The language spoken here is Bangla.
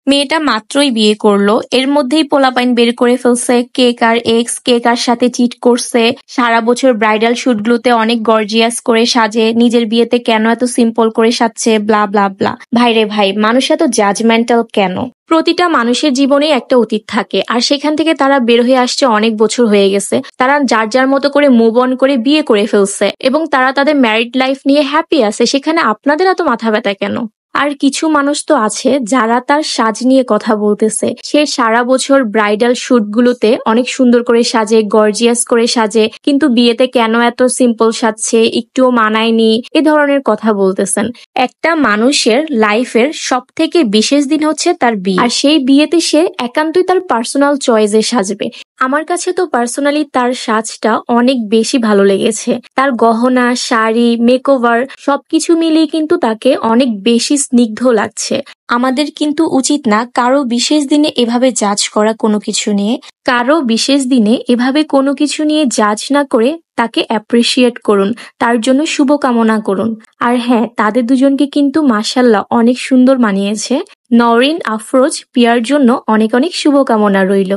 মেয়েটা মাত্রই বিয়ে করলো, এর মধ্যেই পোলাপাইন বের করে ফেলছে কে কার এক্স, কে কার সাথে চিট করছে। সারা বছর ব্রাইডাল শুটগুলোতে অনেক গর্জিয়াস করে সাজে, নিজের বিয়েতে কেন এত সিম্পল করে সাজছে, ব্লা ব্লা ব্লা। ভাইরে ভাই, মানুষ এত জাজমেন্টাল কেন? প্রতিটা মানুষের জীবনেই একটা অতীত থাকে, আর সেখান থেকে তারা বের হয়ে আসছে অনেক বছর হয়ে গেছে। তারা যার যার মতো করে মুভ অন করে বিয়ে করে ফেলছে এবং তারা তাদের ম্যারিড লাইফ নিয়ে হ্যাপি আছে। সেখানে আপনাদের এত মাথা ব্যথা কেন? আর কিছু মানুষ তো আছে যারা তার সাজ নিয়ে কথা বলতেছে। সে সারা বছর ব্রাইডাল শুটগুলোতে অনেক সুন্দর করে সাজে, গর্জিয়াস করে সাজে, কিন্তু বিয়েতে কেন এত সিম্পল সাজছে, একটুও মানায়নি, এ ধরনের কথা বলতেছেন। একটা মানুষের লাইফের সব থেকে বিশেষ দিন হচ্ছে তার বিয়ে, আর সেই বিয়েতে সে একান্তই তার পার্সোনাল চয়েসে সাজবে। আমার কাছে তো পার্সোনালি তার সাজটা অনেক বেশি ভালো লেগেছে। তার গহনা, শাড়ি, মেকওভার সবকিছু মিলিয়ে কিন্তু তাকে অনেক বেশি স্নিগ্ধ লাগছে। আমাদের কিন্তু উচিত না কারো বিশেষ দিনে এভাবে জাজ করা কোনো কিছু নিয়ে। কারো বিশেষ দিনে এভাবে কোনো কিছু নিয়ে জাজ না করে তাকে অ্যাপ্রিসিয়েট করুন, তার জন্য শুভকামনা করুন। আর হ্যাঁ, তাদের দুজনকে কিন্তু মাশাল্লাহ অনেক সুন্দর মানিয়েছে। নওরিন আফরোজ পিয়ার জন্য অনেক অনেক শুভকামনা রইল।